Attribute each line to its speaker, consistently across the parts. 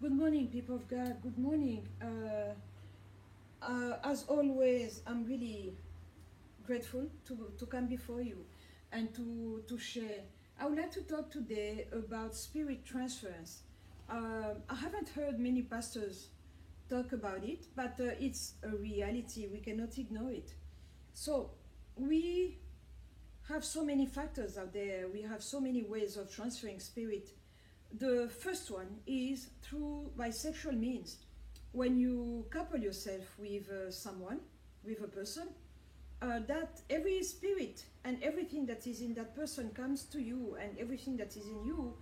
Speaker 1: Good morning, people of God. Good morning. As always, I'm really grateful to come before you and to share. I would like to talk today about spirit transference. I haven't heard many pastors talk about it, but it's a reality. We cannot ignore it. So, we have so many factors out there. We have so many ways of transferring spirit. The first one is through bisexual means. When you couple yourself with someone, with a person, that every spirit and everything that is in that person comes to you, and everything that is in you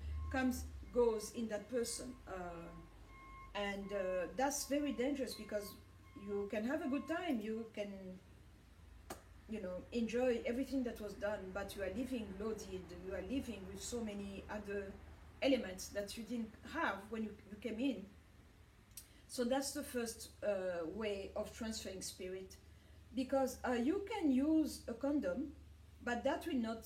Speaker 1: goes in that person. And that's very dangerous because you can have a good time, you can enjoy everything that was done, but you are living loaded, you are living with so many other elements that you didn't have when you came in. So that's the first way of transferring spirit, because you can use a condom, but that will not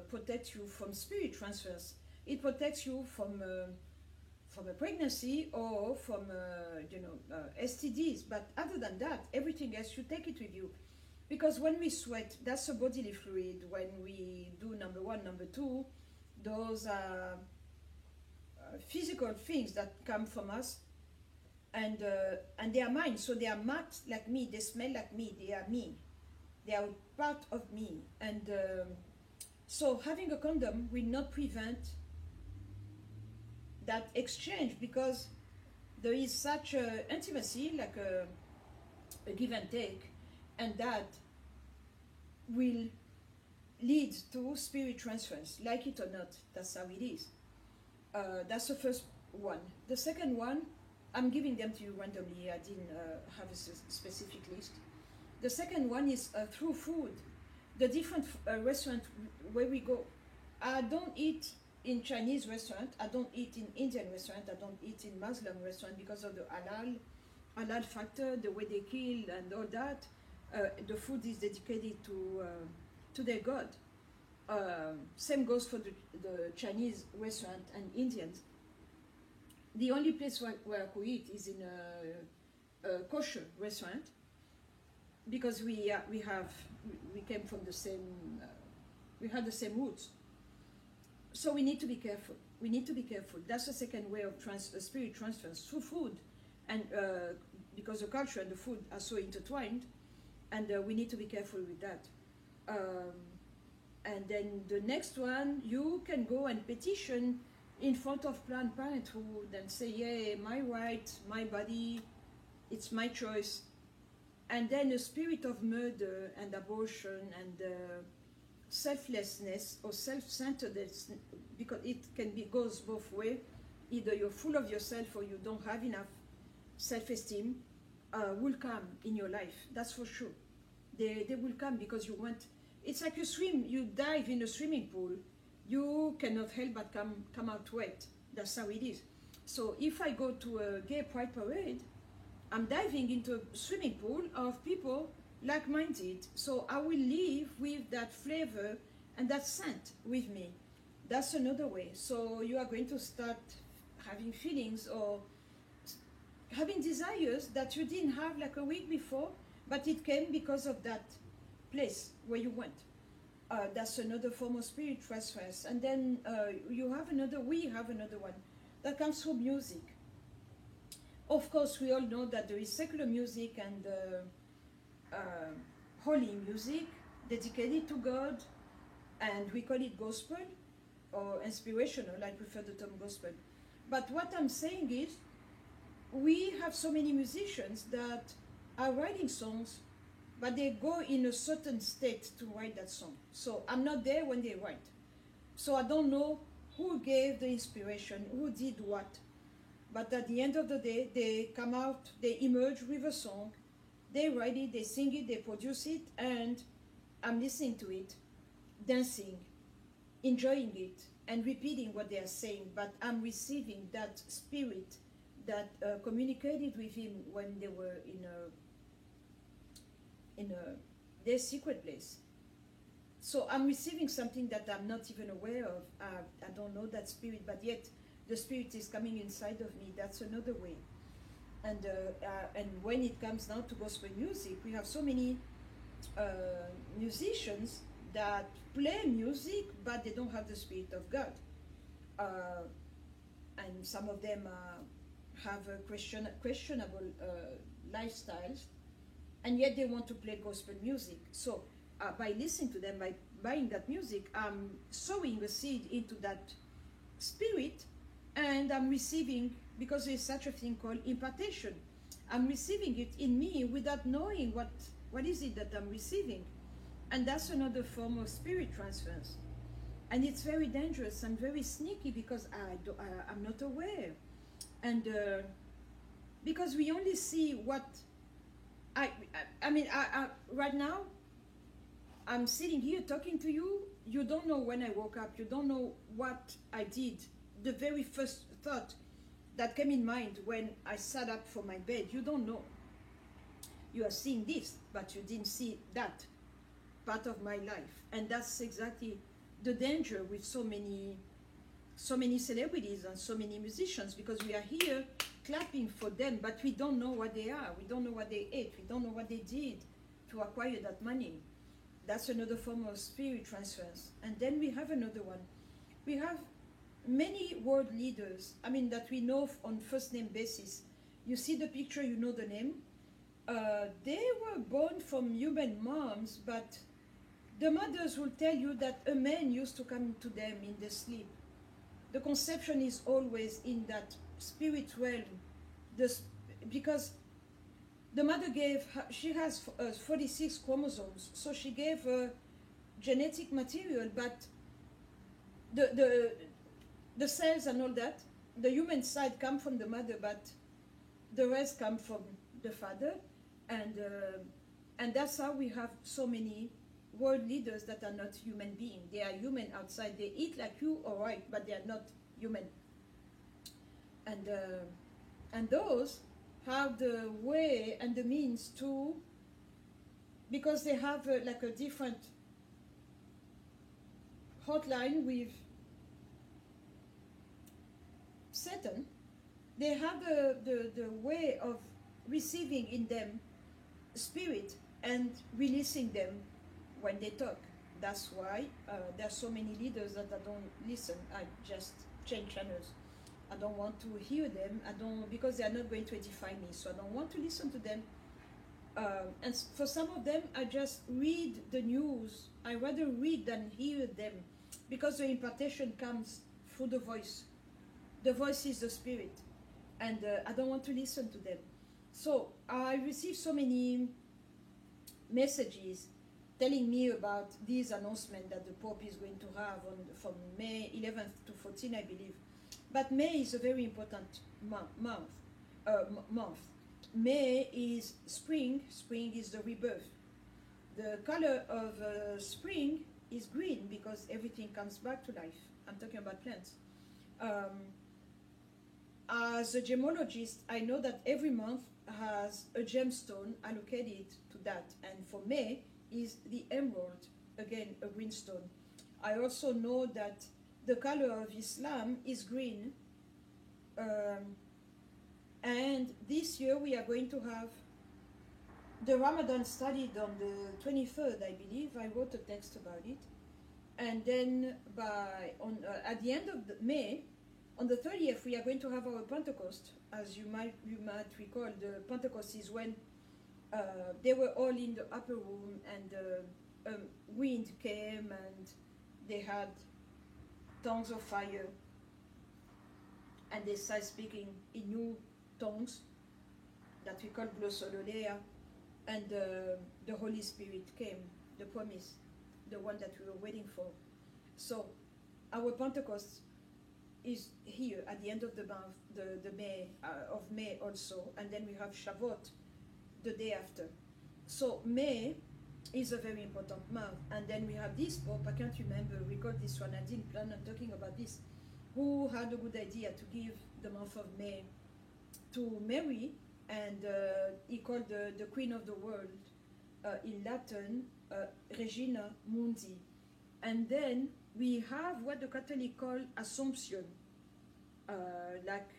Speaker 1: protect you from spirit transfers. It protects you from a pregnancy or from STDs, but other than that, everything else, you take it with you. Because when we sweat, that's a bodily fluid. When we do number one, number two, those are physical things that come from us, and they are mine. So they are marked like me, they smell like me, they are me, they are part of me. And so having a condom will not prevent that exchange, because there is such a intimacy, like a give and take, and that will lead to spirit transference, like it or not. That's how it is. That's the first one. The second one, I'm giving them to you randomly. I didn't have a specific list. The second one is through food. The different restaurants where we go. I don't eat in Chinese restaurant. I don't eat in Indian restaurant. I don't eat in Muslim restaurant because of the halal factor, the way they kill and all that. The food is dedicated to their god. Same goes for the Chinese restaurant and Indians. The only place where I could eat is in a kosher restaurant, because we came from the same, we had the same roots. So we need to be careful. We need to be careful. That's the second way of spirit transference, through food, and because the culture and the food are so intertwined, and we need to be careful with that. And then the next one, you can go and petition in front of Planned Parenthood and say, yeah, my right, my body, it's my choice. And then a spirit of murder and abortion and selflessness or self-centeredness, because it goes both ways. Either you're full of yourself or you don't have enough self-esteem, will come in your life. That's for sure. They will come because you want. It's like you dive in a swimming pool, you cannot help but come out wet. That's how it is. So if I go to a gay pride parade, I'm diving into a swimming pool of people like-minded. So I will leave with that flavor and that scent with me. That's another way. So you are going to start having feelings or having desires that you didn't have like a week before, but it came because of that place where you went. That's another form of spirit transference. And then we have another one that comes from music. Of course, we all know that there is secular music and holy music dedicated to God, and we call it gospel or inspirational. I prefer the term gospel. But what I'm saying is, we have so many musicians that are writing songs, but they go in a certain state to write that song. So I'm not there when they write. So I don't know who gave the inspiration, who did what. But at the end of the day, they come out, they emerge with a song, they write it, they sing it, they produce it, and I'm listening to it, dancing, enjoying it, and repeating what they are saying. But I'm receiving that spirit that communicated with him when they were in their secret place. So I'm receiving something that I'm not even aware of. I don't know that spirit, but yet the Spirit is coming inside of me. That's another way. And when it comes down to gospel music, we have so many musicians that play music, but they don't have the Spirit of God. And some of them have questionable lifestyles, and yet they want to play gospel music. So by listening to them, by buying that music, I'm sowing a seed into that spirit, and I'm receiving, because there's such a thing called impartation. I'm receiving it in me without knowing what is it that I'm receiving. And that's another form of spirit transference. And it's very dangerous and very sneaky, because I'm not aware. And because we only see what, I mean, right now, I'm sitting here talking to you. You don't know when I woke up. You don't know what I did. The very first thought that came in mind when I sat up from my bed, you don't know. You are seeing this, but you didn't see that part of my life. And that's exactly the danger with so many celebrities and so many musicians, because we are here clapping for them, but we don't know what they are. We don't know what they ate. We don't know what they did to acquire that money. That's another form of spirit transference. And then we have another one. We have many world leaders, I mean, that we know on first name basis. You see the picture, you know the name. They were born from human moms, but the mothers will tell you that a man used to come to them in the sleep. The conception is always in that spirit realm, because the mother she has 46 chromosomes, so she gave her genetic material, but the cells and all that, the human side come from the mother, but the rest come from the father, and that's how we have so many world leaders that are not human beings. They are human outside. They eat like you, all right, but they are not human. And those have the way and the means to, because they have like a different hotline with Satan, they have the way of receiving in them spirit and releasing them when they talk. That's why there are so many leaders that I don't listen. I just change channels. I don't want to hear them. Because they are not going to edify me. So I don't want to listen to them. And for some of them, I just read the news. I rather read than hear them, because the impartation comes through the voice. The voice is the spirit, and I don't want to listen to them. So I received so many messages telling me about this announcement that the Pope is going to have from May 11th to 14th, I believe. But May is a very important month. May is spring. Spring is the rebirth. The color of spring is green, because everything comes back to life. I'm talking about plants. As a gemologist, I know that every month has a gemstone allocated to that, and for May is the emerald, again a green stone. I also know that the color of Islam is green, and this year we are going to have the Ramadan studied on the 23rd, I believe. I wrote a text about it, and then at the end of May, on the 30th, we are going to have our Pentecost. As you might recall, the Pentecost is when they were all in the upper room, and wind came, and they had tongues of fire, and they started speaking in new tongues that we call glossolalia, and the Holy Spirit came, the promise, the one that we were waiting for. So our Pentecost is here at the end of the month, the May also, and then we have Shavuot the day after. So May is a very important month, and then we have this Pope, I can't remember, we got this one, I didn't plan on talking about this, who had a good idea to give the month of May to Mary, and he called the Queen of the World, in Latin, Regina Mundi. And then we have what the Catholic call Assumption. Like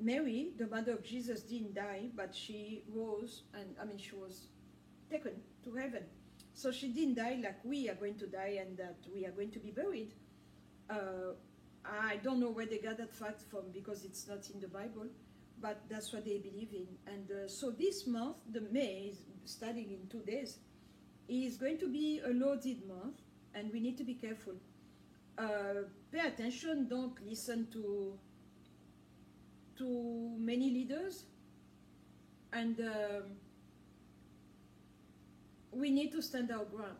Speaker 1: Mary, the mother of Jesus, didn't die, but she rose, and I mean, she was taken to heaven. So she didn't die like we are going to die and that we are going to be buried. I don't know where they got that fact from because it's not in the Bible, but that's what they believe in. And so this month, the May, is starting in 2 days, is going to be a loaded month, and we need to be careful. Pay attention, don't listen to many leaders, and we need to stand our ground.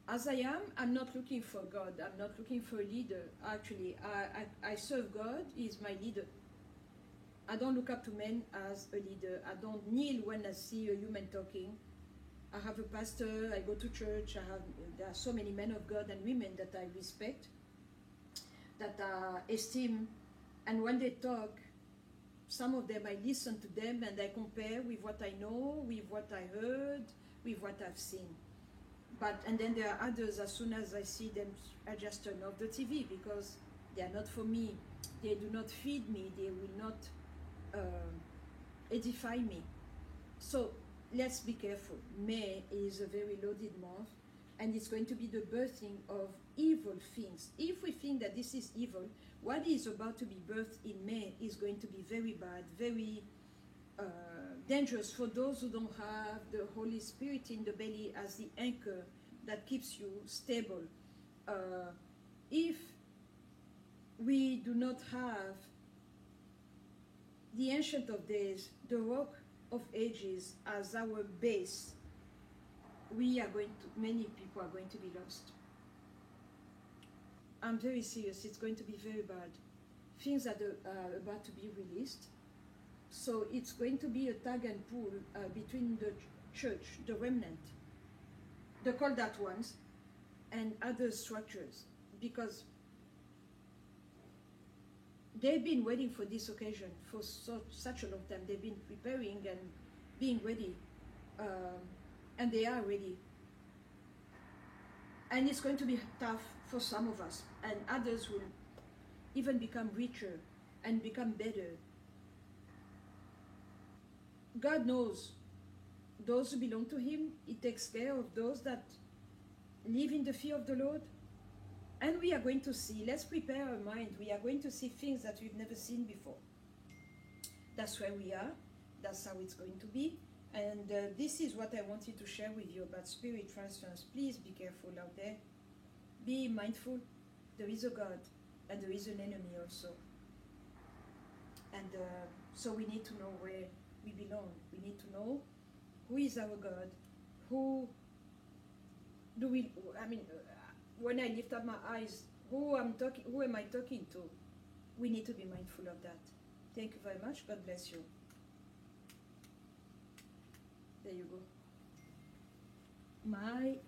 Speaker 1: As I am, I'm not looking for God, I'm not looking for a leader. Actually, I serve God, He is my leader. I don't look up to men as a leader. I don't kneel when I see a human talking. I have a pastor, I go to church, there are so many men of God and women that I respect, that I esteem, and when they talk, some of them I listen to them and I compare with what I know, with what I heard, with what I've seen. And then there are others, as soon as I see them, I just turn off the TV because they are not for me. They do not feed me, they will not edify me. So let's be careful. May is a very loaded month, and it's going to be the birthing of evil things. If we think that this is evil, what is about to be birthed in May is going to be very bad, very dangerous for those who don't have the Holy Spirit in the belly as the anchor that keeps you stable. If we do not have the Ancient of Days, the Rock of Ages as our base, many people are going to be lost. I'm very serious, it's going to be very bad. Things are about to be released. So it's going to be a tug and pull between the church, the remnant, the called out ones, and other structures, because they've been waiting for this occasion for such a long time. They've been preparing and being ready, and they are ready. And it's going to be tough for some of us, and others will even become richer and become better. God knows those who belong to Him. He takes care of those that live in the fear of the Lord. And we are going to see, let's prepare our mind, we are going to see things that we've never seen before. That's where we are, that's how it's going to be. And this is what I wanted to share with you about spirit transference. Please be careful out there. Be mindful. There is a God, and there is an enemy also. And so we need to know where we belong. We need to know who is our God, when I lift up my eyes, who am I talking to? We need to be mindful of that. Thank you very much. God bless you. There you go. My